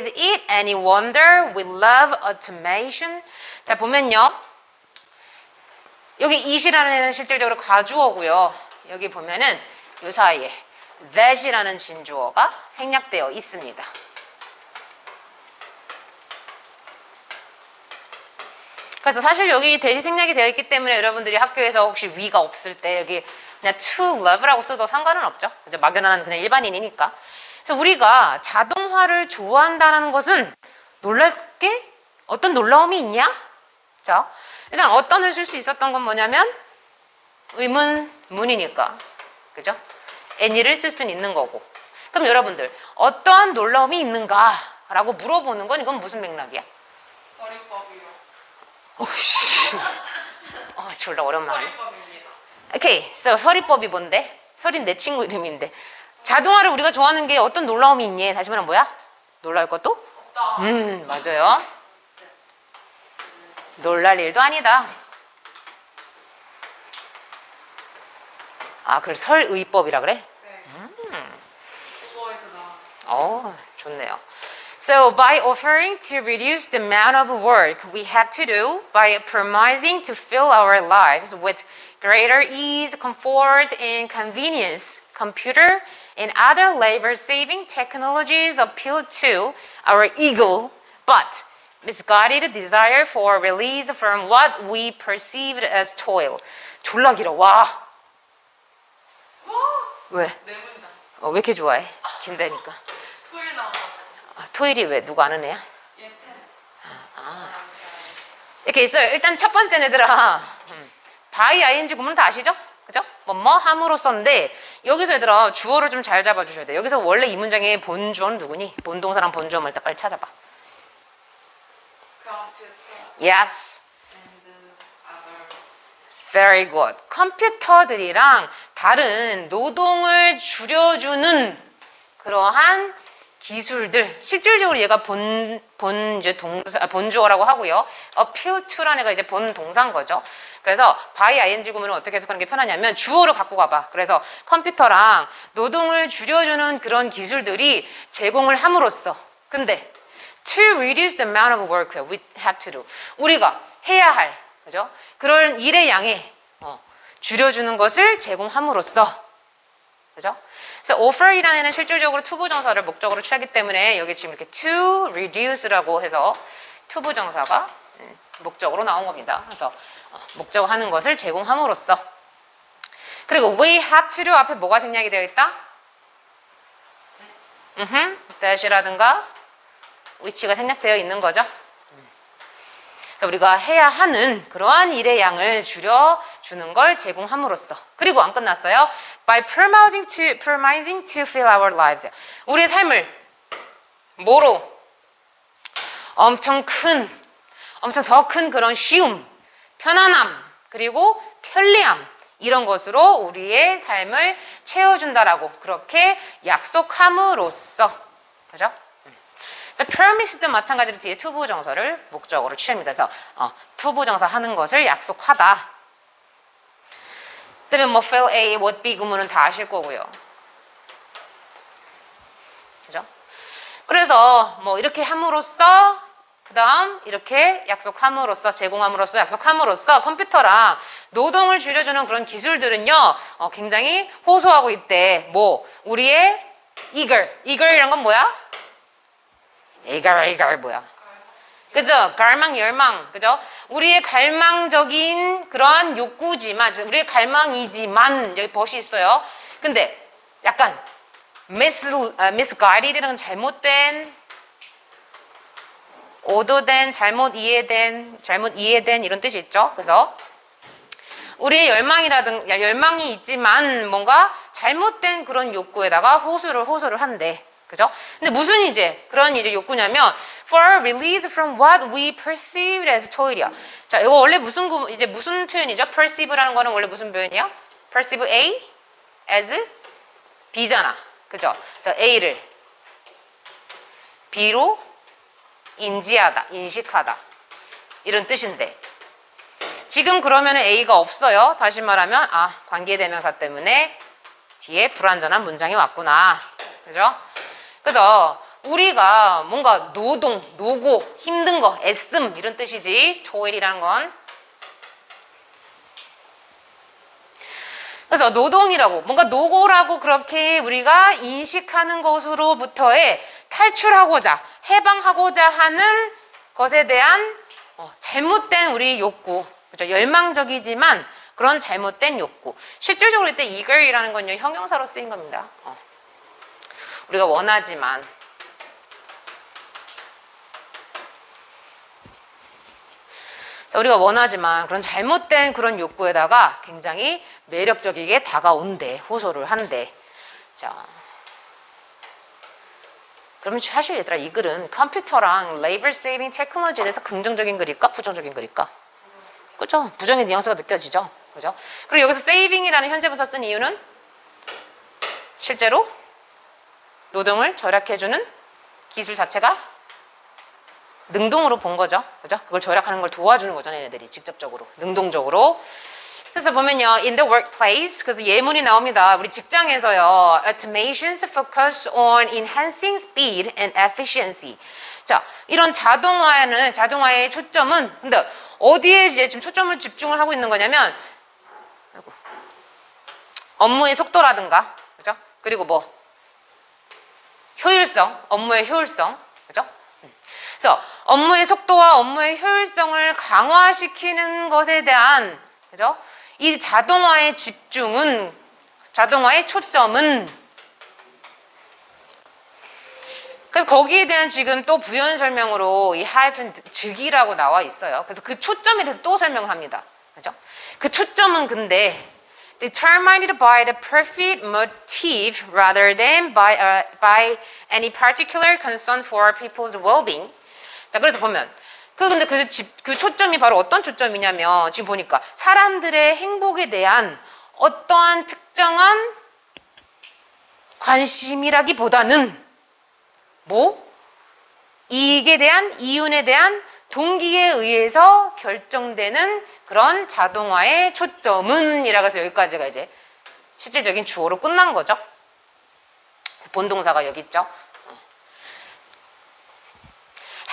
Is it any wonder we love automation? 자, 보면요. 여기 it이라는 애는 실질적으로 가주어고요. 여기 보면은 이 사이에 that이라는 진주어가 생략되어 있습니다. 그래서 사실 여기 that이 생략이 되어 있기 때문에 여러분들이 학교에서 혹시 we가 없을 때 여기 그냥 to love라고 써도 상관은 없죠. 그죠? 막연한 그냥 일반인이니까. 그래서 우리가 자동화를 좋아한다는 것은 놀랄 게 어떤 놀라움이 있냐? 자, 일단 어떤을 쓸 수 있었던 건 뭐냐면 의문, 문이니까. 그죠? any를 쓸 수는 있는 거고. 그럼 여러분들 어떠한 놀라움이 있는가라고 물어보는 건 이건 무슨 맥락이야? 서리법이요. 오씨. 졸라 어려운 말이야. 서리법입니다. 오케이. So, 서리법이 뭔데? 서린 내 친구 이름인데. 자동화를 우리가 좋아하는 게 어떤 놀라움이 있니? 다시 말하면 뭐야? 놀랄 것도? 없다. 맞아요. 놀랄 일도 아니다. 아, 그걸 설의법이라 그래? 네. 그거에서 나와. 좋네요. So, by offering to reduce the amount of work we have to do by promising to fill our lives with greater ease, comfort, and convenience, computer and other labor-saving technologies appeal to our ego, but misguided desire for release from what we perceived as toil. 졸라 길어. 와. 왜? 네 문장. 왜 이렇게 좋아해? 긴다니까. 토일 나와가지고. 토일이 왜? 누가 아는 애야? 예. 이렇게 있어요. 일단 첫 번째는 얘들아, by ing 구문은 다 아시죠? 그죠? 뭐뭐 함으로써인데 여기서 얘들아 주어를 좀 잘 잡아주셔야 돼. 여기서 원래 이 문장의 본주어는 누구니? 본동사랑 본주어만 일단 빨리 찾아봐. Yes. Very good. 컴퓨터들이랑 다른 노동을 줄여주는 그러한 기술들, 실질적으로 얘가 본주어라고 하고요. appeal to라는 애가 이제 본동사인 거죠. 그래서 by ing 구문은 어떻게 해석하는 게 편하냐면 주어로 갖고 가봐. 그래서 컴퓨터랑 노동을 줄여주는 그런 기술들이 제공을 함으로써. 근데 to reduce the amount of work we have to do. 우리가 해야 할, 그죠? 그런 일의 양에 줄여주는 것을 제공함으로써. 그죠? 그래서 offer이라는 애는 실질적으로 투부정사를 목적으로 취하기 때문에 여기 지금 이렇게 to reduce라고 해서 투부정사가 목적으로 나온 겁니다. 그래서 목적하는 것을 제공함으로써. 그리고 we have to do 앞에 뭐가 생략이 되어 있다? that이라든가 which가 생략되어 있는 거죠. 그래서 우리가 해야 하는 그러한 일의 양을 줄여주는 걸 제공함으로써. 그리고 안 끝났어요. By promising to fill our lives. 우리의 삶을 뭐로? 엄청 더 큰 그런 쉬움, 편안함, 그리고 편리함 이런 것으로 우리의 삶을 채워준다라고 그렇게 약속함으로써. 그죠? promise도 마찬가지로 뒤에 투부정사를 목적으로 취합니다. 그래서 투부정사 하는 것을 약속하다. 그다음에 뭐 fill A, what B 구문은 다 아실 거고요. 그죠? 그래서 뭐 이렇게 함으로써 그다음 이렇게 약속함으로써 제공함으로써 약속함으로써 컴퓨터랑 노동을 줄여주는 그런 기술들은요 굉장히 호소하고 있대. 뭐 우리의 eager이란 건 뭐야? eager 뭐야? 그죠? 갈망, 열망, 그죠? 우리의 갈망적인 그러한 욕구지만, 우리의 갈망이지만, 여기 벗이 있어요. 근데 약간 misguided라는 잘못된, 오도된, 잘못 이해된 이런 뜻이 있죠. 그래서 우리의 열망이 있지만 뭔가 잘못된 그런 욕구에다가 호소를 한대. 그죠? 근데 무슨 그런 욕구냐면 for release from what we perceived as toil이야. 자, 이거 원래 무슨 표현이죠? perceive라는 거는 원래 무슨 표현이야? perceive A as B잖아. 그죠? 그래서 A를 B로 인식하다. 이런 뜻인데. 지금 그러면 A가 없어요. 다시 말하면 관계대명사 때문에 뒤에 불완전한 문장이 왔구나. 그죠? 그래서 우리가 뭔가 노동, 노고, 힘든 거, 애씀 이런 뜻이지. toil이라는 건. 그래서 노동이라고 뭔가 노고라고 그렇게 우리가 인식하는 것으로부터의 탈출하고자 해방하고자 하는 것에 대한 잘못된 우리 욕구, 그죠? 열망적이지만 그런 잘못된 욕구. 실질적으로 이때 eager이라는 건요 형용사로 쓰인 겁니다. 우리가 원하지만 우리가 원하지만 그런 잘못된 그런 욕구에다가 굉장히 매력적이게 다가온대, 호소를 한대. 자, 그러면 사실 얘들아 이 글은 컴퓨터랑 labor saving technology에 대해서 긍정적인 글일까? 부정적인 글일까? 그죠? 부정의 뉘앙스가 느껴지죠? 그죠? 그리고 여기서 saving이라는 현재분사 쓴 이유는 실제로 노동을 절약해주는 기술 자체가 능동으로 본 거죠. 그죠? 그걸 절약하는 걸 도와주는 거잖아요. 얘네들이 직접적으로, 능동적으로. 그래서 보면요. In the workplace, 그래서 예문이 나옵니다. 우리 직장에서요. Automations focus on enhancing speed and efficiency. 자, 이런 자동화의 초점은, 근데 어디에 이제 지금 초점을 집중을 하고 있는 거냐면, 업무의 속도라든가, 그죠? 그리고 뭐, 효율성, 업무의 효율성, 그죠? 그래서 업무의 속도와 업무의 효율성을 강화시키는 것에 대한, 그죠? 이 자동화의 집중은, 자동화의 초점은, 그래서 거기에 대한 지금 또 부연 설명으로 이 하이픈 즉이라고 나와 있어요. 그래서 그 초점에 대해서 또 설명을 합니다. 그죠? 그 초점은 근데 determined by the profit motive rather than by any particular concern for people's well-being. 자, 그래서 보면 근데 그 초점이 바로 어떤 초점이냐면 지금 보니까 사람들의 행복에 대한 어떠한 특정한 관심이라기보다는 이익에 대한 이윤에 대한 동기에 의해서 결정되는 그런 자동화의 초점은 이라고 해서 여기까지가 이제 실질적인 주어로 끝난 거죠. 본동사가 여기 있죠.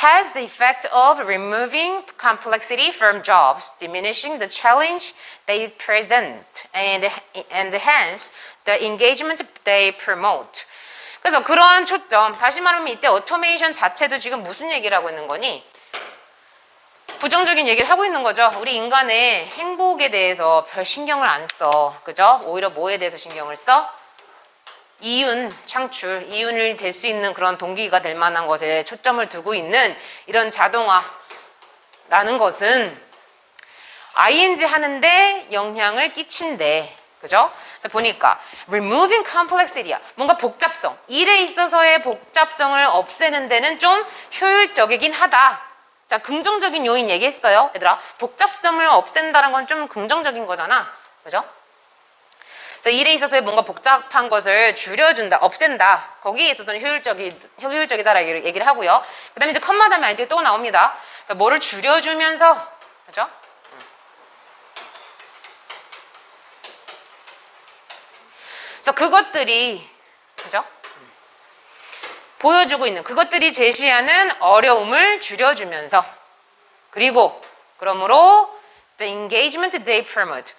Has the effect of removing complexity from jobs, diminishing the challenge they present, and hence the engagement they promote. 그래서 그러한 초점, 다시 말하면 이때 오토메이션 자체도 지금 무슨 얘기를 하고 있는 거니? 부정적인 얘기를 하고 있는 거죠. 우리 인간의 행복에 대해서 별 신경을 안 써. 그죠? 오히려 뭐에 대해서 신경을 써? 이윤, 창출, 이윤을 될 수 있는 그런 동기가 될 만한 것에 초점을 두고 있는 이런 자동화라는 것은 ing 하는데 영향을 끼친대. 그죠? 그래서 보니까 removing complexity야. 뭔가 복잡성, 일에 있어서의 복잡성을 없애는 데는 좀 효율적이긴 하다. 자, 긍정적인 요인 얘기했어요. 얘들아, 복잡성을 없앤다는 건 좀 긍정적인 거잖아. 그죠? 그래서 일에 있어서의 뭔가 복잡한 것을 줄여준다, 없앤다. 거기에 있어서는 효율적이다라고 얘기를 하고요. 그 다음에 이제 컴마 다음에 이제 또 나옵니다. 그래서 뭐를 줄여주면서, 그죠? 그래서 그것들이, 그죠? 보여주고 있는, 그것들이 제시하는 어려움을 줄여주면서, 그리고, 그러므로, the engagement they promote.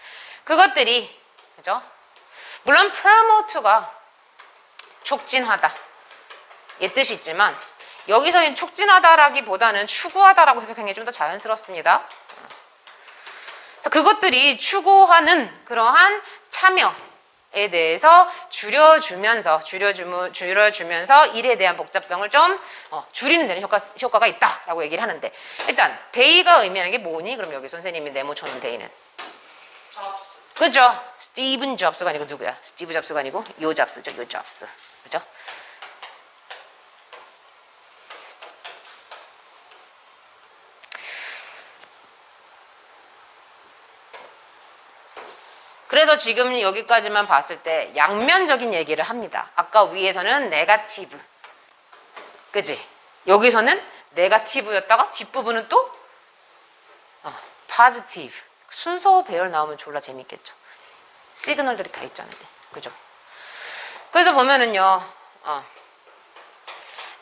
그것들이, 그죠? 물론 promote가 촉진하다. 이 뜻이 있지만, 여기서 촉진하다라기보다는 추구하다라고 해석하는 게 좀 더 자연스럽습니다. 그래서 그것들이 추구하는 그러한 참여에 대해서 줄여주면서 일에 대한 복잡성을 좀 줄이는 데는 효과가 있다라고 얘기를 하는데, 일단 데이가 의미하는 게 뭐니? 그럼 여기 선생님이 네모쳐놓은 데이는 잡스. 그죠? 스티븐 잡스가 아니고 누구야? 스티브 잡스가 아니고 요 잡스죠. 요 잡스. 그죠? 그래서 지금 여기까지만 봤을 때 양면적인 얘기를 합니다. 아까 위에서는 네거티브. 그지? 여기서는 네거티브였다가 뒷부분은 또 포지티브. 순서 배열 나오면 졸라 재밌겠죠. 시그널들이 다 있잖아요. 그죠? 그래서 보면은요.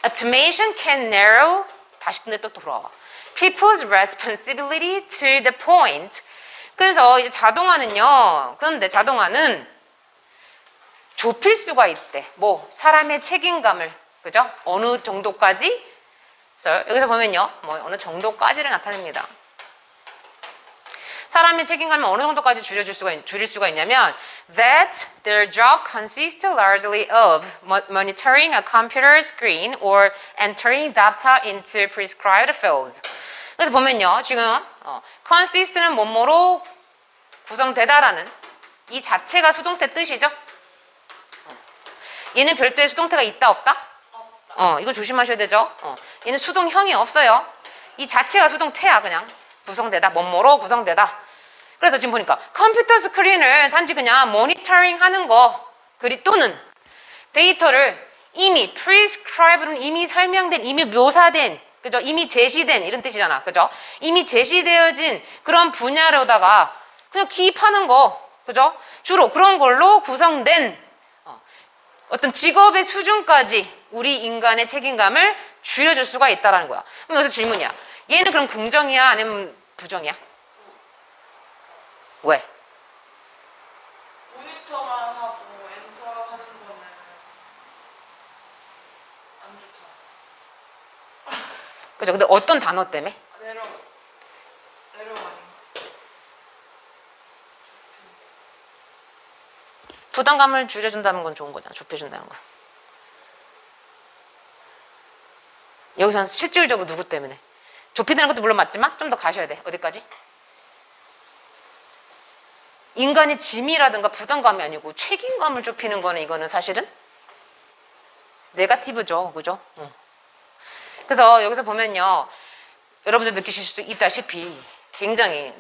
automation can narrow 다시 근데 또 돌아와. people's responsibility to the point. 그래서 이제 자동화는요. 그런데 자동화는 좁힐 수가 있대. 뭐 사람의 책임감을 그죠? 어느 정도까지? 그래서 여기서 보면요. 뭐 어느 정도까지를 나타냅니다. 사람의 책임감을 어느 정도까지 줄일 수가 있냐면 that their job consists largely of monitoring a computer screen or entering data into prescribed fields. 그래서 보면요. 지금 consist는 뭐뭐로 구성되다라는 이 자체가 수동태 뜻이죠. 얘는 별도의 수동태가 있다 없다? 이거 조심하셔야 되죠. 얘는 수동형이 없어요. 이 자체가 수동태야 그냥. 구성되다, 뭐뭐로 구성되다. 그래서 지금 보니까 컴퓨터 스크린을 단지 그냥 모니터링 하는 거 또는 데이터를 이미 prescribed는 이미 설명된, 이미 묘사된, 그죠? 이미 제시된 이런 뜻이잖아. 그죠? 이미 제시되어진 그런 분야로다가 그냥 기입하는 거. 그죠? 주로 그런 걸로 구성된 어떤 직업의 수준까지 우리 인간의 책임감을 줄여줄 수가 있다는 거야. 그럼 여기서 질문이야. 얘는 그럼 긍정이야? 아니면 부정이야? 왜? 모니터만 하고 엔터 하는 거는 안 좋다. 그죠? 근데 어떤 단어 때문에? 내려 아닌가? 부담감을 줄여준다는 건 좋은 거잖아. 좁혀준다는 건. 여기서는 실질적으로 누구 때문에? 좁힌다는 것도 물론 맞지만 좀 더 가셔야 돼. 어디까지? 인간의 짐이라든가 부담감이 아니고 책임감을 좁히는 거는 이거는 사실은 네거티브죠. 그죠? 그래서 여기서 보면요. 여러분들 느끼실 수 있다시피 굉장히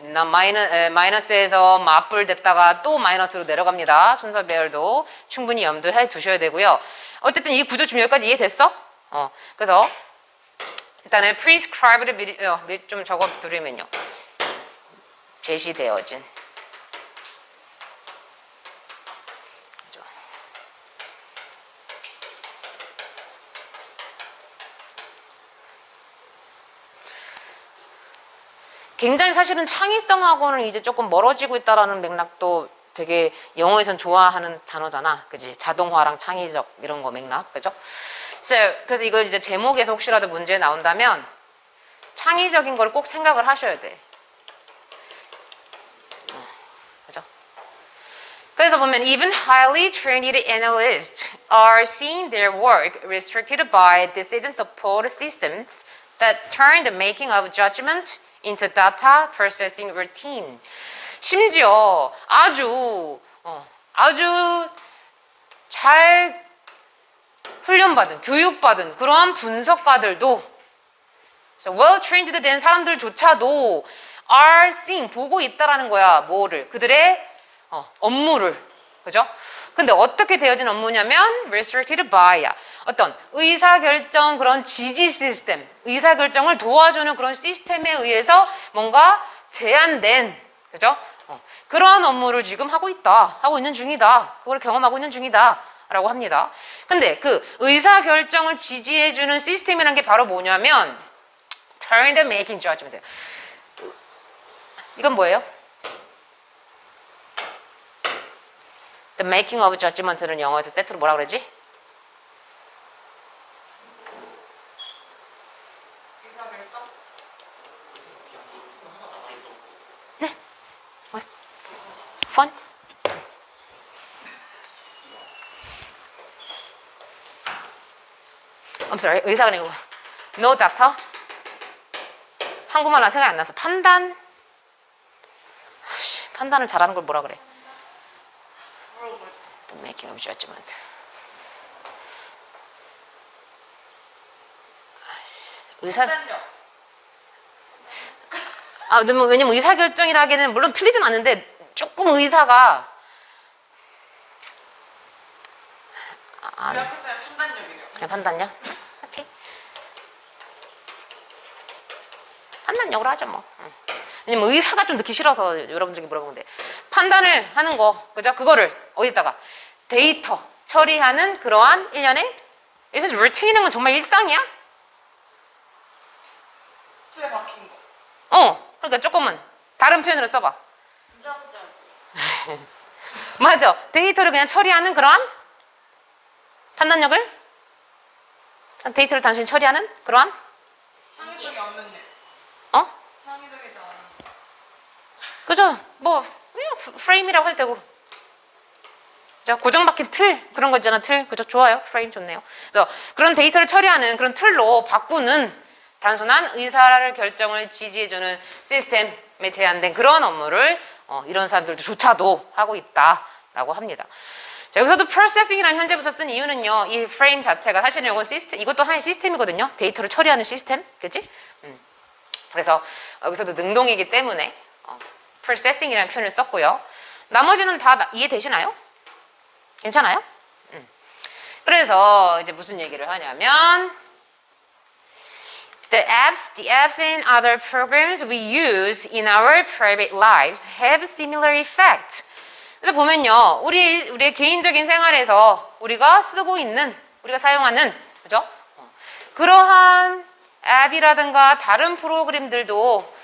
마이너스에서 맞불 됐다가 또 마이너스로 내려갑니다. 순서 배열도 충분히 염두해 두셔야 되고요. 어쨌든 이 구조 지금 여기까지 이해됐어? 그래서 일단은 prescribed를 미리 좀 적어 두려면요. 제시되어진. 그죠? 굉장히 사실은 창의성하고는 이제 조금 멀어지고 있다라는 맥락도 되게 영어에선 좋아하는 단어잖아. 그지? 자동화랑 창의적 이런 거 맥락. 그죠? 그래서 이걸 이제 제목에서 혹시라도 문제 나온다면 창의적인 걸 꼭 생각을 하셔야 돼. 그죠? 그래서 보면 even highly trained analysts are seeing their work restricted by decision support systems that turn the making of judgment into data processing routine. 심지어 아주 잘 훈련받은, 교육받은 그러한 분석가들도 well-trained 된 사람들조차도 are seeing, 보고 있다라는 거야. 뭐를? 그들의 업무를. 그죠? 근데 어떻게 되어진 업무냐면 restricted by야. 어떤 의사결정 그런 지지 시스템, 의사결정을 도와주는 그런 시스템에 의해서 뭔가 제한된, 그죠? 그러한 업무를 지금 하고 있는 중이다. 그걸 경험하고 있는 중이다. 라고 합니다. 근데 그 의사결정을 지지해주는 시스템이라는 게 바로 뭐냐면 turn the making judgment. 이건 뭐예요? The making of judgment는 영어에서 세트로 뭐라 그러지? 의사결정? 네. 왜? Fun? I'm sorry. 의사가 아니고 No doctor? 한국말로 생각이 안 나서 판단? 판단을 잘하는 걸 뭐라 그래? 뭐라고 했지? The making of judgment. 의사? 판단력. 왜냐면 의사결정이라기에는 물론 틀리진 않는데 조금 의사가 우리 앞에서 판단력이래요. 그냥 판단력? 오케이. 판단력으로 하죠 뭐. 왜냐면 의사가 좀 듣기 싫어서 여러분들에게 물어보는데 판단을 하는 거, 그죠? 그거를 어디다가 데이터 처리하는 그러한 일련의 Is routine이라는 건 정말 일상이야? 틀에 박힌 거. 그러니까 조금은 다른 표현으로 써봐. 부자부자. 맞아. 데이터를 그냥 처리하는 그러한 판단력을 데이터를 단순히 처리하는 그러한 창의성이 없는 일. 어? 창의적이지 않은. 그죠? 뭐 그냥 프레임이라고 해도 되고. 자, 고정박힌 틀 그런 거 있잖아. 틀. 그죠? 좋아요. 프레임 좋네요. 그래서 그런 데이터를 처리하는 그런 틀로 바꾸는 단순한 의사 결정을 지지해주는 시스템에 제한된 그런 업무를 이런 사람들조차도 하고 있다라고 합니다. 자, 여기서도 processing이라는 현재 분사 쓴 이유는요. 이 프레임 자체가 사실은 이건 시스템, 이것도 하나의 시스템이거든요. 데이터를 처리하는 시스템, 그렇지? 그래서 여기서도 능동이기 때문에 processing이라는 표현을 썼고요. 나머지는 다 이해되시나요? 괜찮아요? 그래서 이제 무슨 얘기를 하냐면 The apps and other programs we use in our private lives have similar effect. 그래서 보면요, 우리의 개인적인 생활에서 우리가 쓰고 있는, 우리가 사용하는, 그죠? 그러한 앱이라든가 다른 프로그램들도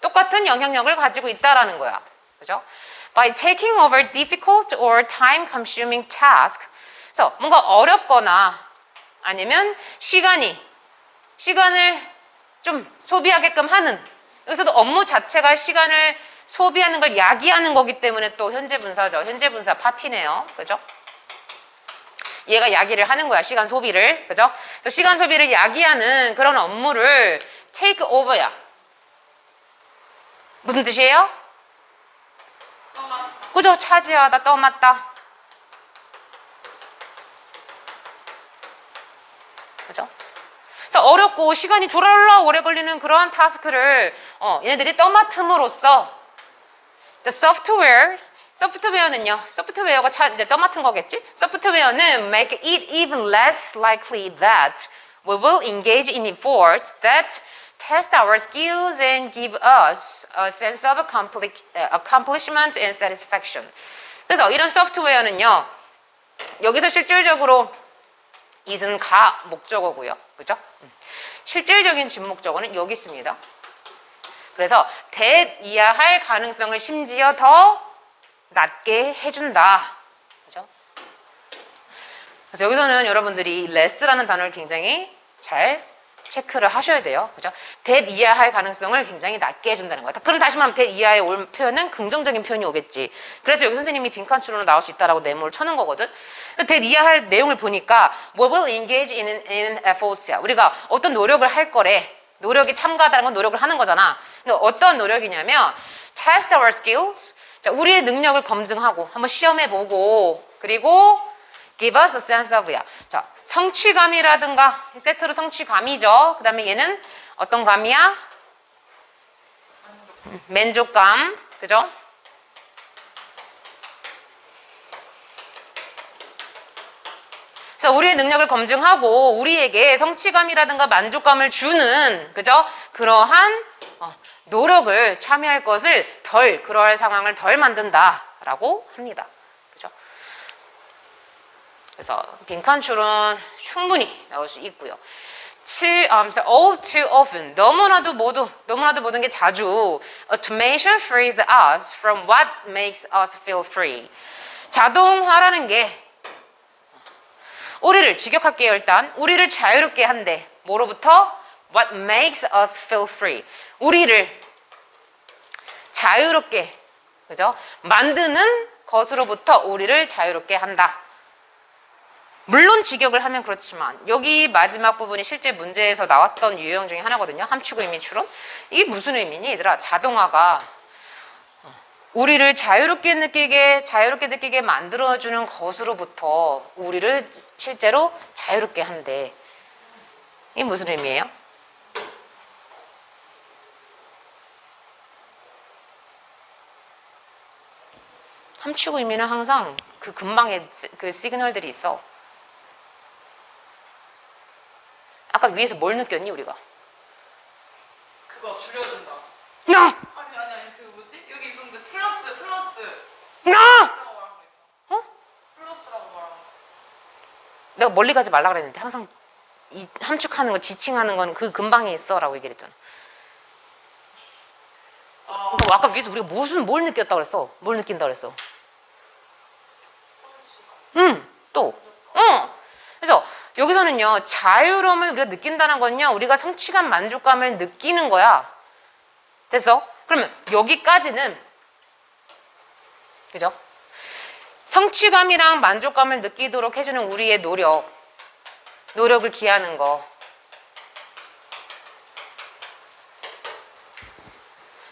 똑같은 영향력을 가지고 있다라는 거야, 그죠? By taking over difficult or time-consuming tasks, 그래서 뭔가 어렵거나 아니면 시간을 좀 소비하게끔 하는, 여기서도 업무 자체가 시간을 소비하는 걸 야기하는 거기 때문에 또 현재 분사죠. 현재 분사 파티네요. 그죠? 얘가 야기를 하는 거야. 시간 소비를. 그죠? 그래서 시간 소비를 야기하는 그런 업무를 take over야. 무슨 뜻이에요? 떠맡다. 그죠? 차지하다, 떠맡다. 그죠? 그래서 어렵고 시간이 졸라 오래 걸리는 그러한 타스크를 얘네들이 떠맡음으로써 the 소프트웨어는요. 소프트웨어가 이제 떠맡은 거겠지? 소프트웨어는 make it even less likely that we will engage in efforts that test our skills and give us a sense of accomplishment and satisfaction. 그래서 이런 소프트웨어는요. 여기서 실질적으로 it은 가 목적어고요. 그죠? 실질적인 진목적어는 여기 있습니다. 그래서 that 이하할 가능성을 심지어 더 낮게 해준다. 그죠? 그래서 여기서는 여러분들이 less라는 단어를 굉장히 잘 체크를 하셔야 돼요. 그죠? that 이하할 가능성을 굉장히 낮게 해준다는 거야. 그럼 다시 말하면 that 이하에 올 표현은 긍정적인 표현이 오겠지. 그래서 여기 선생님이 빈칸 추론으로 나올 수 있다라고 네모를 쳐놓은 거거든. 그래서 that 이하할 내용을 보니까 we will engage in efforts야. 우리가 어떤 노력을 할 거래. 노력에 참가하다는 건 노력을 하는 거잖아. 근데 어떤 노력이냐면 test our skills. 자, 우리의 능력을 검증하고 한번 시험해보고 그리고 give us a sense of야. 자, 성취감이라든가 세트로 성취감이죠. 그 다음에 얘는 어떤 감이야? 만족감. 그죠? 그래서 우리의 능력을 검증하고 우리에게 성취감이라든가 만족감을 주는 그죠? 그러한 노력을 참여할 것을 그러할 상황을 덜 만든다라고 합니다. 그죠? 그래서 빈칸 추론 충분히 나올 수 있고요. all too often 너무나도 모든 게 자주 automation frees us from what makes us feel free. 자동화라는 게 우리를 직역할게요. 일단 우리를 자유롭게 한대. 뭐로부터? What makes us feel free. 우리를 자유롭게 그죠? 만드는 것으로부터 우리를 자유롭게 한다. 물론 직역을 하면 그렇지만 여기 마지막 부분이 실제 문제에서 나왔던 유형 중에 하나거든요. 함축 의미 추론. 이게 무슨 의미니? 얘들아, 자동화가 우리를 자유롭게 느끼게 만들어주는 것으로부터 우리를 실제로 자유롭게 한대. 이게 무슨 의미예요? 함축 의미는 항상 그 근방에 그 시그널들이 있어. 아까 위에서 뭘 느꼈니 우리가? 그거 줄여준다. 나! 아니 그 뭐지? 여기 있었는데 플러스 나! 라고 말한 거 있잖아. 어? 플러스라고 말한 거. 내가 멀리 가지 말라 그랬는데 항상 이 함축하는 거, 지칭하는 건 그 근방에 있어라고 얘기를 했잖아. 그러니까 아까 위에서 우리가 뭘 느꼈다 그랬어? 뭘 느낀다 그랬어? 또. 그래서 여기서는요, 자유로움을 우리가 느낀다는 건요, 우리가 성취감, 만족감을 느끼는 거야. 됐어? 그러면 여기까지는, 그죠? 성취감이랑 만족감을 느끼도록 해주는 우리의 노력을 기하는 거.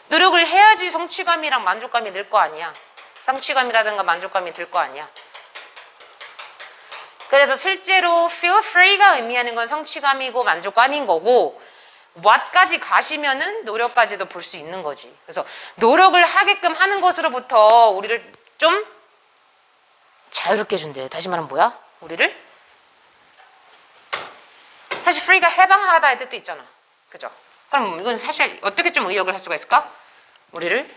노력을 해야지 성취감이랑 만족감이 늘 거 아니야. 성취감이라든가 만족감이 들 거 아니야. 그래서 실제로 feel free가 의미하는 건 성취감이고 만족감인 거고, what까지 가시면은 노력까지도 볼 수 있는 거지. 그래서 노력을 하게끔 하는 것으로부터 우리를 좀 자유롭게 해준대. 다시 말하면 뭐야? 우리를? 사실 free가 해방하다의 뜻도 있잖아. 그죠? 그럼 이건 사실 어떻게 좀 의역을 할 수가 있을까? 우리를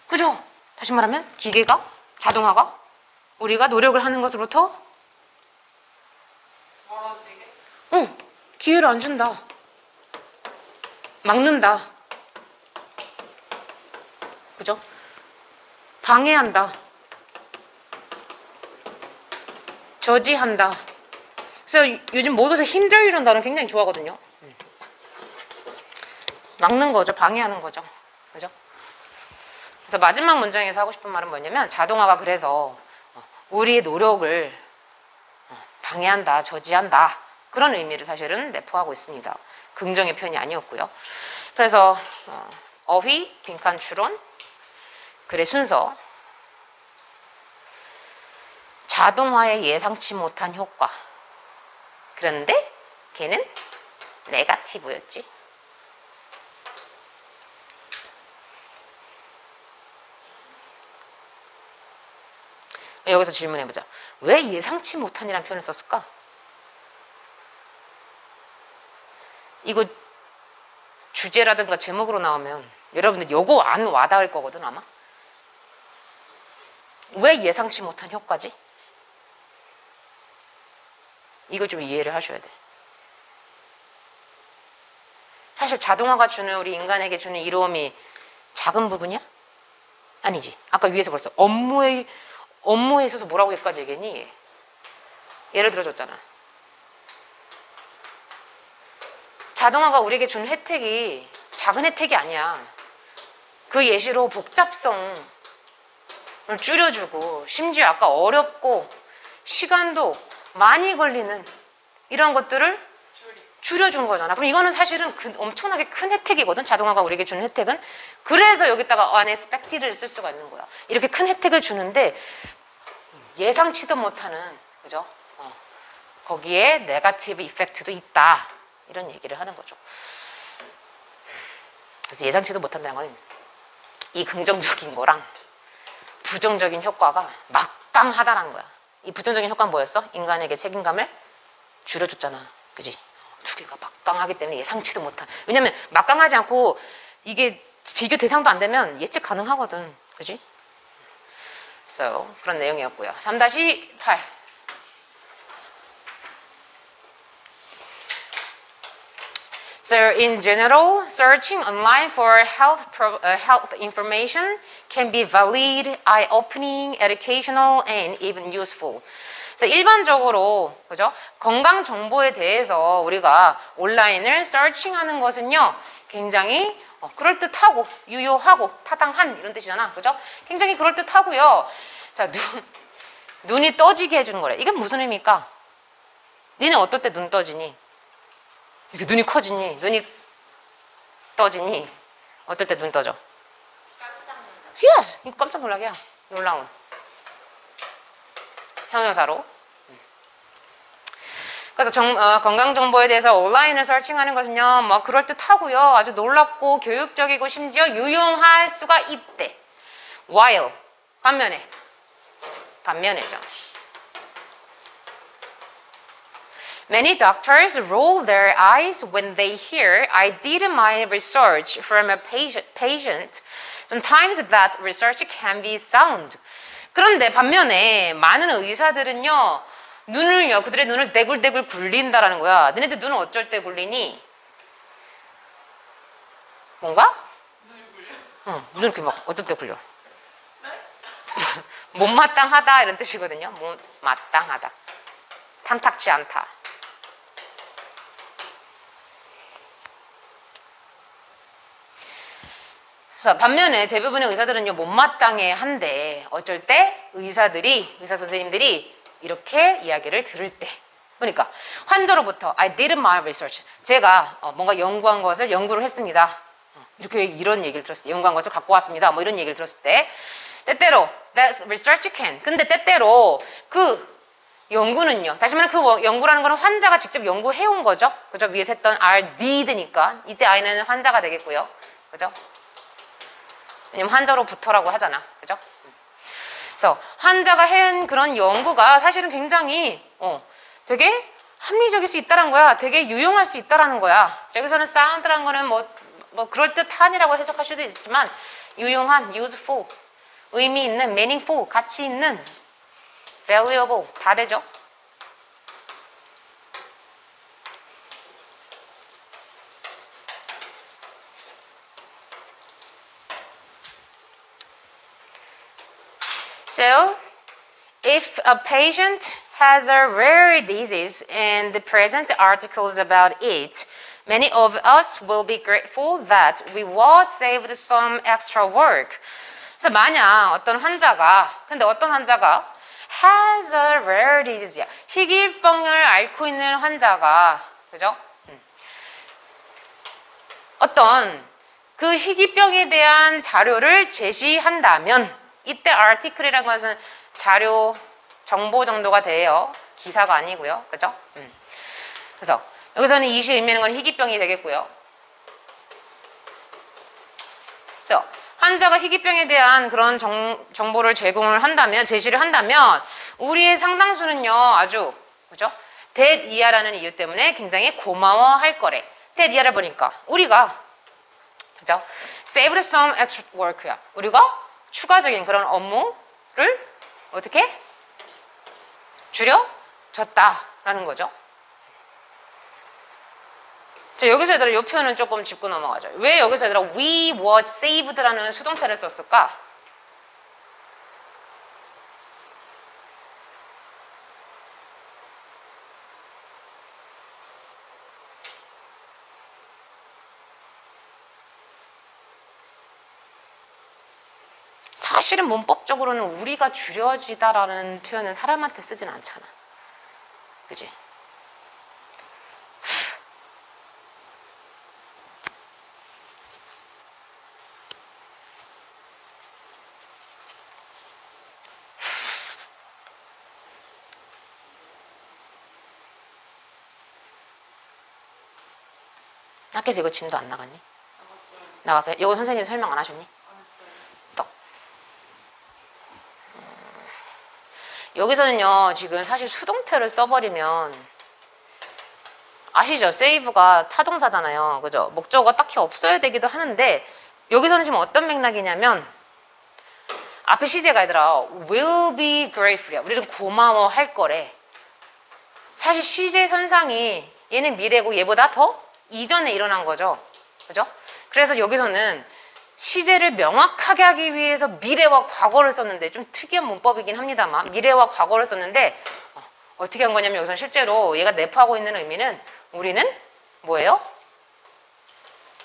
그죠? 다시 말하면 기계가, 자동화가 우리가 노력을 하는 것으로부터 기회를 안 준다. 막는다. 그죠? 방해한다. 저지한다. 그래서 요즘 모두에서 hinder 이런 단어 굉장히 좋아하거든요. 막는 거죠. 방해하는 거죠. 그죠? 그래서 마지막 문장에서 하고 싶은 말은 뭐냐면, 자동화가 그래서 우리의 노력을 방해한다, 저지한다, 그런 의미를 사실은 내포하고 있습니다. 긍정의 표현이 아니었고요. 그래서 어휘, 빈칸 추론, 글의 순서, 자동화의 예상치 못한 효과. 그런데 걔는 네거티브였지. 여기서 질문해보자. 왜 예상치 못한이라는 표현을 썼을까? 이거 주제라든가 제목으로 나오면 여러분들 요거 안 와닿을 거거든 아마. 왜 예상치 못한 효과지? 이거 좀 이해를 하셔야 돼. 사실 자동화가 주는, 우리 인간에게 주는 이로움이 작은 부분이야? 아니지. 아까 위에서 벌써 업무에 있어서 뭐라고 여기까지 얘기했니? 예를 들어줬잖아. 자동화가 우리에게 주는 혜택이 작은 혜택이 아니야. 그 예시로 복잡성을 줄여주고, 심지어 아까 어렵고 시간도 많이 걸리는 이런 것들을 줄여준 거잖아. 그럼 이거는 사실은 엄청나게 큰 혜택이거든. 자동화가 우리에게 주는 혜택은. 그래서 여기다가 unexpected를 쓸 수가 있는 거야. 이렇게 큰 혜택을 주는데 예상치도 못하는, 그죠? 거기에 네거티브 이펙트도 있다. 이런 얘기를 하는 거죠. 그래서 예상치도 못한다는 건 이 긍정적인 거랑 부정적인 효과가 막강하다는 거야. 이 부정적인 효과는 뭐였어? 인간에게 책임감을 줄여줬잖아. 그지? 두 개가 막강하기 때문에 예상치도 못한. 왜냐면 막강하지 않고 이게 비교 대상도 안 되면 예측 가능하거든. 그지? So, 그런 내용이었고요. 3-8. So in general, searching online for health information can be valid, eye-opening, educational, and even useful. 그래서 일반적으로, 그죠? 건강 정보에 대해서 우리가 온라인을 서칭하는 것은요, 굉장히 그럴듯하고 유효하고 타당한 이런 뜻이잖아, 그죠? 굉장히 그럴듯하고요. 자, 눈이 떠지게 해주는 거래. 이게 무슨 의미일까? 니네 어떨 때 눈 떠지니? 이렇게 눈이 커지니? 눈이 떠지니? 어떨 때 눈 떠져? Yes! 이거 깜짝 놀라게야. 놀라운. 형용사로. 그래서 건강정보에 대해서 온라인을 서칭하는 것은요, 뭐 그럴듯하고요, 아주 놀랍고 교육적이고 심지어 유용할 수가 있대. While 반면에죠. Many doctors roll their eyes when they hear I did my research from a patient Sometimes that research can be sound. 그런데 반면에 많은 의사들은요, 그들의 눈을 대굴대굴 굴린다라는 거야. 너네들 눈은 어쩔 때 굴리니? 뭔가? 응, 눈 이렇게 막 어떨 때 굴려? 못마땅하다 이런 뜻이거든요. 못마땅하다. 탐탁치 않다. 그래서 반면에 대부분의 의사들은요, 못마땅해 한데 어쩔 때 의사 선생님들이 이렇게 이야기를 들을 때 그러니까 환자로부터 I did my research. 제가 뭔가 연구한 것을 연구를 했습니다. 이런 얘기를 들었을 때 연구한 것을 갖고 왔습니다. 뭐 이런 얘기를 들었을 때 때때로 that research can. 근데 때때로 그 연구는요. 다시 말하면 그 연구라는 거는 환자가 직접 연구해온 거죠. 그죠? 위에서 했던 are did니까 이때 I는 환자가 되겠고요. 그죠? 왜냐면 환자로부터라고 하잖아. 그죠? 그래서 환자가 해온 그런 연구가 사실은 굉장히 되게 합리적일 수 있다는 거야. 되게 유용할 수 있다는 거야. 여기서는 sound라는 거는 뭐 그럴듯한이라고 해석할 수도 있지만 유용한, useful, 의미 있는, meaningful, 가치 있는, valuable 다 되죠. So, if a patient has a rare disease and the present articles about it, many of us will be grateful that we was saved some extra work. 그래서 만약 어떤 환자가 has a rare disease, 희귀병을 앓고 있는 환자가, 그죠? 어떤 그 희귀병에 대한 자료를 제시한다면 이때 article이라는 것은 자료, 정보 정도가 돼요. 기사가 아니고요. 그죠? 그래서 여기서는 이시 의미하는 건 희귀병이 되겠고요. 그래서 환자가 희귀병에 대한 그런 정보를 제시를 한다면 우리의 상당수는요, 아주 그죠? that 이하라는 이유 때문에 굉장히 고마워할 거래. that 이하를 보니까 우리가 그죠? saved some extra work야. 우리가 추가적인 그런 업무를 어떻게 줄여줬다라는 거죠. 자, 여기서 얘들아 이 표현은 조금 짚고 넘어가죠. 왜 여기서 얘들아 we were saved라는 수동태를 썼을까? 사실은 문법적으로는 우리가 줄여지다라는 표현은 사람한테 쓰진 않잖아. 그지? 학교에서 이거 진도 안 나갔니? 나갔어요? 이거 선생님 설명 안 하셨니? 여기서는요, 지금 사실 수동태를 써버리면, 아시죠? save가 타동사잖아요. 그죠? 목적어가 딱히 없어야 되기도 하는데, 여기서는 지금 어떤 맥락이냐면, 앞에 시제가 얘들아, will be grateful이야. 우리는 고마워할 거래. 사실 시제 선상이 얘는 미래고 얘보다 더 이전에 일어난 거죠. 그죠? 그래서 여기서는 시제를 명확하게 하기 위해서 미래와 과거를 썼는데 좀 특이한 문법이긴 합니다만 미래와 과거를 썼는데 어떻게 한 거냐면 여기서 실제로 얘가 내포하고 있는 의미는 우리는 뭐예요?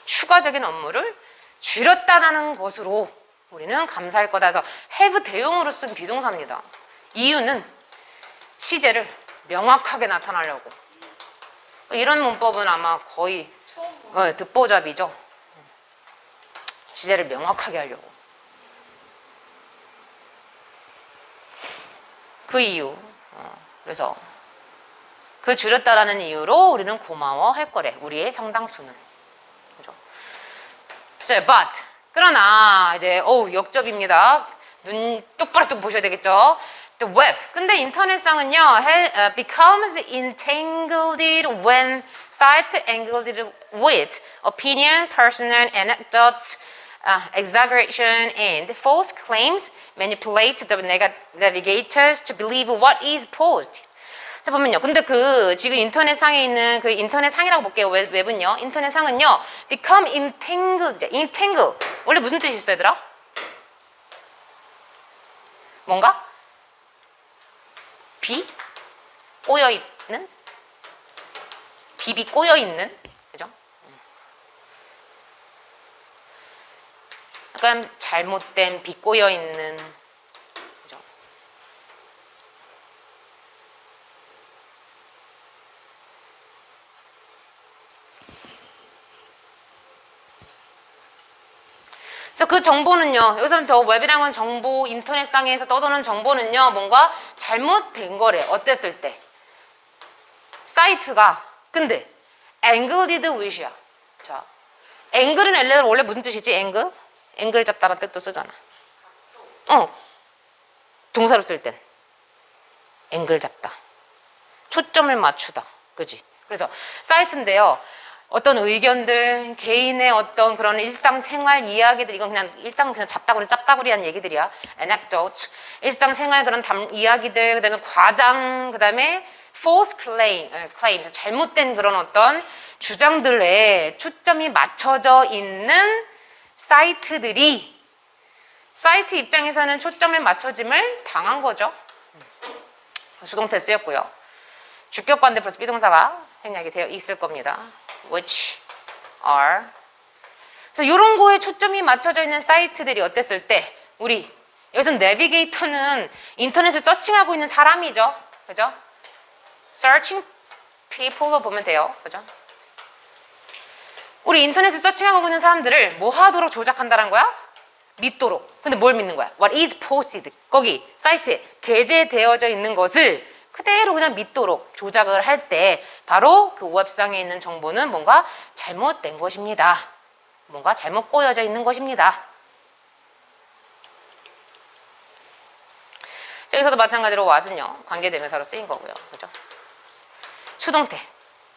추가적인 업무를 줄였다는 것으로 우리는 감사할 거다 해서 have 대용으로 쓴 비동사입니다. 이유는 시제를 명확하게 나타내려고. 이런 문법은 아마 거의 듣보잡이죠. 시제를 명확하게 하려고. 그 이유. 그래서 그 줄였다라는 이유로 우리는 고마워할 거래. 우리의 상당수는. 그죠? but 그러나 이제 역접입니다. 눈 똑바로 뜨고 보셔야 되겠죠. The web. 근데 인터넷상은요 becomes entangled when sites angled with opinion, personal anecdotes, exaggeration and false claims manipulate the navigators to believe what is posed. 자, 보면요. 근데 그 지금 인터넷 상에 있는 그 인터넷 상이라고 볼게요. 웹은요. 인터넷 상은요. become entangled. entangle. 원래 무슨 뜻이 있어요, 얘들아? 뭔가? 꼬여 있는? 비비 꼬여 있는? 그죠? 약간 잘못된 비 꼬여 있는. 그죠? 그래서 그 정보는요, 여기서는 더 웹이라는 건 정보, 인터넷상에서 떠도는 정보는요, 뭔가 잘못된 거래. 어땠을 때? 사이트가, 근데, angled with이야. 자, angle은 원래 무슨 뜻이지, angle? 앵글 잡다라는 뜻도 쓰잖아. 동사로 쓸 땐. 앵글 잡다. 초점을 맞추다. 그지? 그래서 사이트인데요. 어떤 의견들, 개인의 어떤 그런 일상생활 이야기들, 이건 그냥 그냥 짭다구리한 얘기들이야. anecdote. 일상생활 그런 이야기들, 그 다음에 과장, 그 다음에 false claim, 잘못된 그런 어떤 주장들에 초점이 맞춰져 있는 사이트들이 사이트 입장에서는 초점을 맞춰짐을 당한 거죠. 수동태 쓰였고요. 주격관대 플러스 비동사가 생략이 되어 있을 겁니다. which are. 그래서 이런 거에 초점이 맞춰져 있는 사이트들이 어땠을 때 우리 여기서 내비게이터는 인터넷을 서칭하고 있는 사람이죠. 그죠? searching people로 보면 돼요. 그죠? 우리 인터넷을 서칭하고 있는 사람들을 뭐 하도록 조작한다는 거야? 믿도록. 근데 뭘 믿는 거야? What is posted. 거기 사이트에 게재되어져 있는 것을 그대로 그냥 믿도록 조작을 할 때 바로 그 웹상에 있는 정보는 뭔가 잘못된 것입니다. 뭔가 잘못 꼬여져 있는 것입니다. 여기서도 마찬가지로 what은요. 관계대명사로 쓰인 거고요. 그죠? 수동태.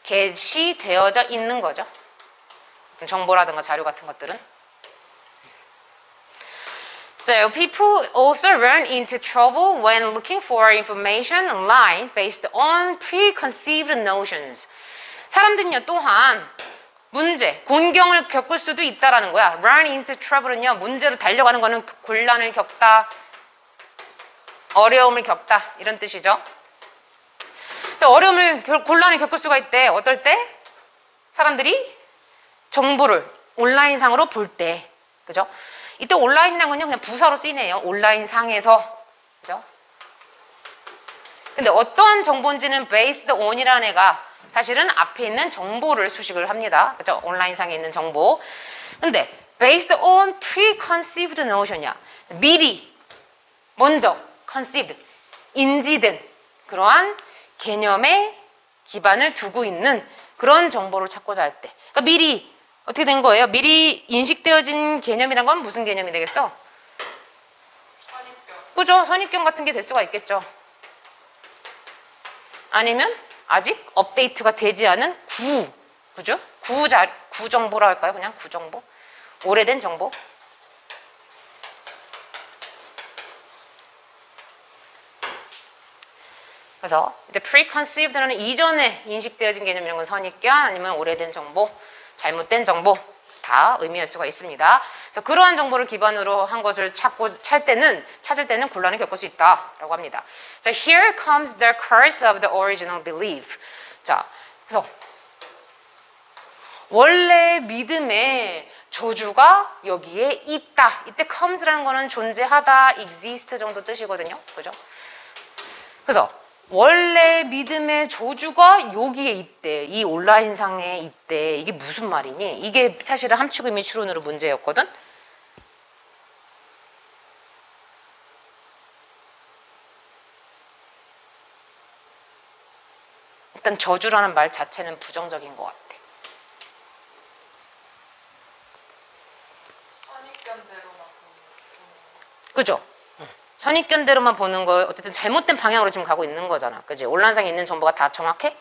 게시되어져 있는 거죠. 정보라든가 자료 같은 것들은. So people also run into trouble when looking for information online based on preconceived notions. 사람들은요 또한 문제, 곤경을 겪을 수도 있다라는 거야. Run into trouble은요 문제로 달려가는 거는 곤란을 겪다, 어려움을 겪다 이런 뜻이죠. 자, 곤란을 겪을 수가 있대. 어떨 때? 사람들이 정보를 온라인상으로 볼 때, 그죠? 이때 온라인이라는 건요 그냥 부사로 쓰이네요. 온라인 상에서, 그죠? 근데 어떠한 정보인지는 based on이라는 애가 사실은 앞에 있는 정보를 수식을 합니다. 그죠? 온라인 상에 있는 정보. 근데 based on preconceived notion이야. 미리, 먼저, conceived, 인지된 그러한 개념에 기반을 두고 있는 그런 정보를 찾고자 할 때. 그러니까 미리 어떻게 된 거예요? 미리 인식되어진 개념이란 건 무슨 개념이 되겠어? 선입견. 그죠? 선입견 같은 게 될 수가 있겠죠. 아니면 아직 업데이트가 되지 않은 그죠? 구 정보라 할까요? 그냥 구 정보? 오래된 정보? 그래서 이제 preconceived는 이전에 인식되어진 개념이란 건 선입견 아니면 오래된 정보, 잘못된 정보 다 의미할 수가 있습니다. 그래서 그러한 정보를 기반으로 한 것을 찾을 때는 곤란을 겪을 수 있다라고 합니다. So here comes the curse of the original belief. 자, 그래서 원래 믿음의 저주가 여기에 있다. 이때 comes라는 거는 존재하다, exist 정도 뜻이거든요. 그죠? 그래서 원래 믿음의 저주가 여기에 있대. 이 온라인상에 있대. 이게 무슨 말이니? 이게 사실은 함축 의미 추론으로 문제였거든. 일단 저주라는 말 자체는 부정적인 것 같아. 선입견대로만 그죠? 선입견대로만 보는 거 어쨌든 잘못된 방향으로 지금 가고 있는 거잖아. 그지? 온라인상에 있는 정보가 다 정확해?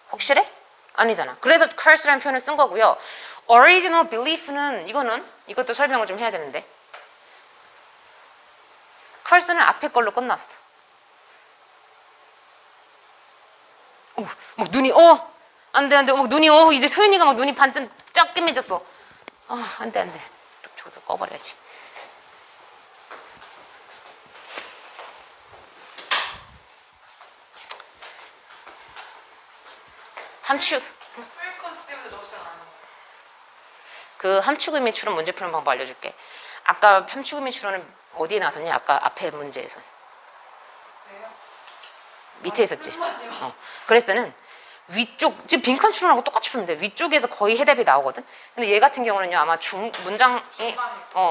확실해? 아니잖아. 그래서 curse라는 표현을 쓴 거고요. original belief는 이것도 설명을 좀 해야 되는데 curse는 앞에 걸로 끝났어. 막 눈이 안돼 막 눈이 이제 소윤이가 막 눈이 반쯤 쫙 깨매졌어. 안돼 저것도 꺼버려야지. 함축 프리퀀시를 넣으시면 안 돼요. 그 함축의미 추론 문제 푸는 방법 알려줄게. 아까 함축의미 추론은 어디에 나왔었냐? 아까 앞에 문제에서 왜요? 밑에 있었지. 마지막. 그래서 는 위쪽 지금 빈칸 추론하고 똑같이 풀면 돼. 위쪽에서 거의 해답이 나오거든. 근데 얘 같은 경우는요 아마 문장이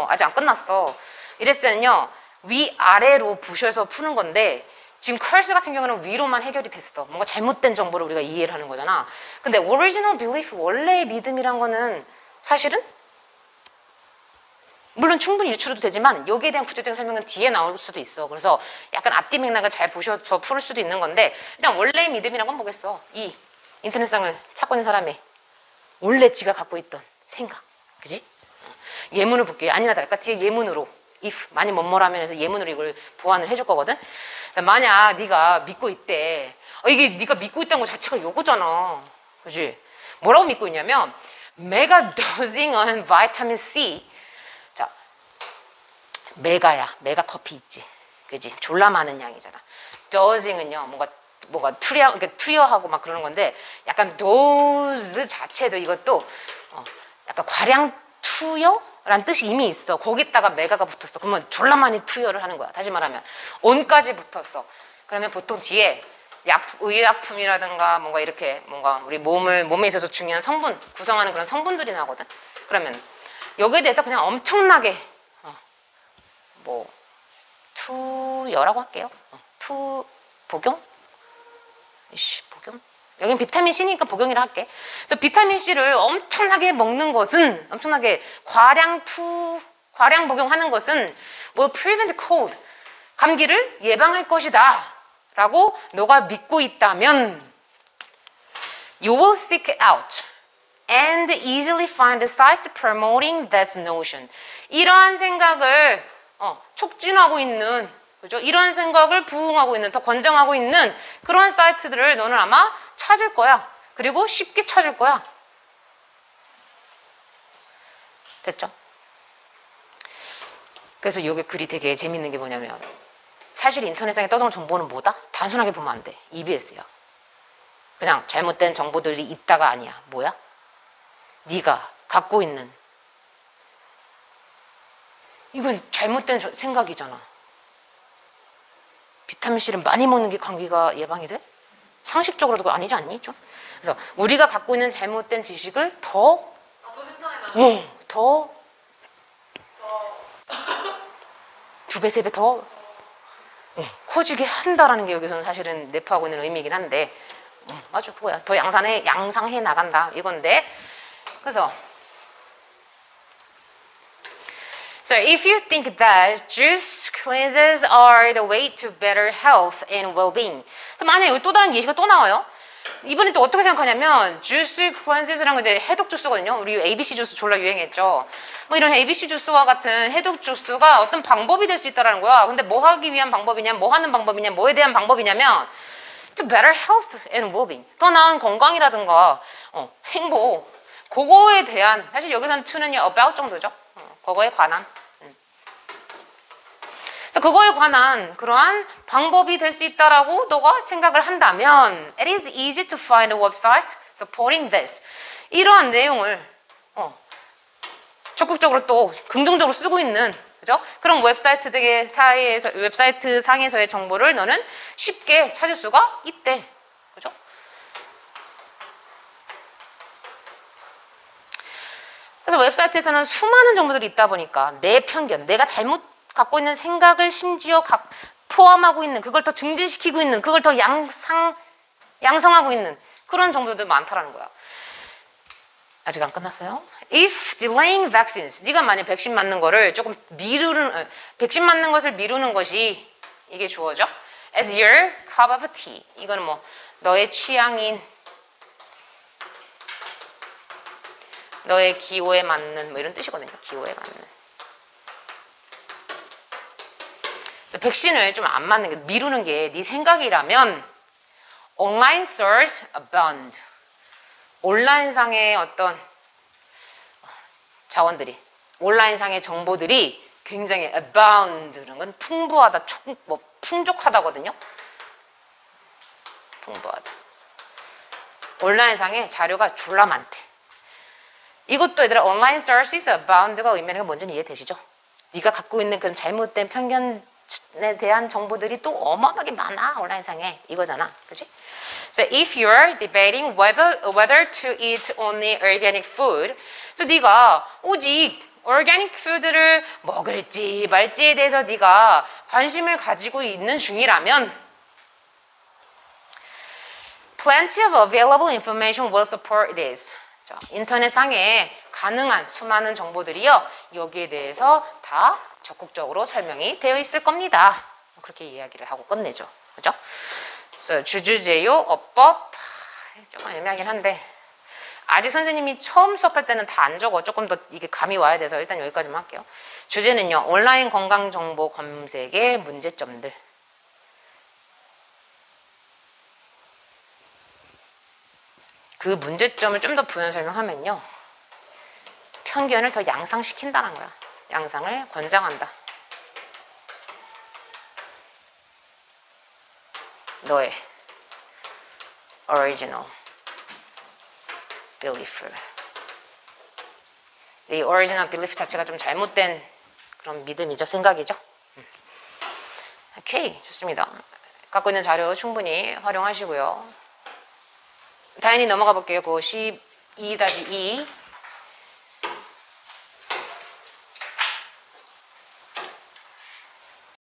아직 안 끝났어. 이랬을 때는요 위아래로 부셔서 푸는 건데 지금 컬스 같은 경우는 위로만 해결이 됐어. 뭔가 잘못된 정보를 우리가 이해를 하는 거잖아. 근데 original belief 원래의 믿음이란 거는 사실은 물론 충분히 유추해도 되지만 여기에 대한 구체적인 설명은 뒤에 나올 수도 있어. 그래서 약간 앞뒤 맥락을 잘 보셔서 풀 수도 있는 건데 일단 원래의 믿음이란 건 뭐겠어? 이 인터넷상을 찾고 있는 사람의 원래 지가 갖고 있던 생각. 그지? 예문을 볼게요. 아니나 다를까 뒤에 예문으로 if 많이 뭐뭐라면 해서 예문으로 이걸 보완을 해줄 거거든. 만약 네가 믿고 있대. 이게 네가 믿고 있다는 거 자체가 요거잖아. 그지? 뭐라고 믿고 있냐면 메가 도징 on 비타민 C. 자, 메가 커피 있지. 그지? 졸라 많은 양이잖아. 도징은요 뭔가 투여하고 막 그러는 건데 약간 도즈 자체도 이것도 약간 과량 투여라는 뜻이 이미 있어. 거기다가 메가가 붙었어. 그러면 졸라 많이 투여를 하는 거야. 다시 말하면 온까지 붙었어. 그러면 보통 뒤에 의약품이라든가 뭔가 이렇게 뭔가 우리 몸에 있어서 중요한 성분 구성하는 그런 성분들이 나거든. 그러면 여기에 대해서 그냥 엄청나게 투여라고 할게요. 복용? 복용? 여긴 비타민 C니까 복용이라 할게. 그래서 비타민 C를 엄청나게 먹는 것은 엄청나게 과량 복용하는 것은 will prevent cold 감기를 예방할 것이다 라고 너가 믿고 있다면 you will seek out and easily find the sites promoting this notion. 이러한 생각을 촉진하고 있는 그죠? 이런 생각을 부응하고 있는 더 권장하고 있는 그런 사이트들을 너는 아마 찾을 거야. 그리고 쉽게 찾을 거야. 됐죠? 그래서 여기 글이 되게 재밌는 게 뭐냐면 사실 인터넷상에 떠도는 정보는 뭐다? 단순하게 보면 안 돼. EBS야. 그냥 잘못된 정보들이 있다가 아니야. 뭐야? 네가 갖고 있는 이건 잘못된 생각이잖아. 비타민C를 많이 먹는 게 감기가 예방이 돼? 상식적으로도 그거 아니지 않니? 좀? 그래서 우리가 갖고 있는 잘못된 지식을 더 생산해놔요. 더 2배, 3배 더 커지게 한다라는 게 여기서는 사실은 내포하고 있는 의미이긴 한데 맞아 그거야. 더 양상해 나간다 이건데 그래서 So if you think that juice cleanses are the way to better health and well-being. 만약에 여기 또 다른 예시가 또 나와요. 이번엔 또 어떻게 생각하냐면 juice cleanses라는 건 이제 해독 주스거든요. 우리 ABC 주스 졸라 유행했죠. 뭐 이런 ABC 주스와 같은 해독 주스가 어떤 방법이 될 수 있다는 거야. 근데 뭐 하기 위한 방법이냐, 뭐 하는 방법이냐, 뭐에 대한 방법이냐면 to better health and well-being. 더 나은 건강이라든가 행복. 그거에 대한 사실 여기서는 to는요 about 정도죠. 그거에 관한. 그래서 그거에 관한 그러한 방법이 될 수 있다라고 너가 생각을 한다면 it is easy to find a website supporting this. 이러한 내용을 적극적으로 또 긍정적으로 쓰고 있는 그죠? 그런 웹사이트 상에서의 정보를 너는 쉽게 찾을 수가 있대. 그죠? 그래서 웹사이트에서는 수많은 정보들이 있다 보니까 내 편견, 내가 잘못 갖고 있는 생각을 심지어 포함하고 있는 그걸 더 증진시키고 있는 그걸 더 양성하고 있는 그런 정보들 많다라는 거야. 아직 안 끝났어요? If delaying vaccines, 네가 만약 백신 맞는 거를 조금 백신 맞는 것을 미루는 것이 이게 주어져. As your cup of tea. 이거는 뭐 너의 취향인 너의 기호에 맞는 뭐 이런 뜻이거든요. 기호에 맞는. 그래서 백신을 좀 안 맞는 게 미루는 게 네 생각이라면 online source abound. 온라인상의 어떤 자원들이 온라인상의 정보들이 굉장히 abound 그런 건 풍부하다, 뭐 풍족하다거든요. 풍부하다. 온라인상에 자료가 졸라 많대. 이것도 얘들아 online sources abound가 의미하는 건 뭔지는 이해되시죠? 네가 갖고 있는 그런 잘못된 편견에 대한 정보들이 또 어마어마하게 많아 온라인상에 이거잖아, 그렇지? So if you're debating whether to eat only organic food, so 네가 오직 organic food를 먹을지 말지에 대해서 네가 관심을 가지고 있는 중이라면 plenty of available information will support this. 자, 인터넷상에 가능한 수많은 정보들이요. 여기에 대해서 다 적극적으로 설명이 되어 있을 겁니다. 그렇게 이야기를 하고 끝내죠. 그죠? 그래서 주주제요, 어법 조금 애매하긴 한데 아직 선생님이 처음 수업할 때는 다 안 적어. 조금 더 이게 감이 와야 돼서 일단 여기까지만 할게요. 주제는요. 온라인 건강정보 검색의 문제점들. 그 문제점을 좀 더 부연 설명하면요. 편견을 더 양상시킨다는 거야. 양상을 권장한다. 너의 original belief. 이 original belief 자체가 좀 잘못된 그런 믿음이죠. 생각이죠. 오케이. 좋습니다. 갖고 있는 자료 충분히 활용하시고요. 다행히 넘어가 볼게요. 그 12-2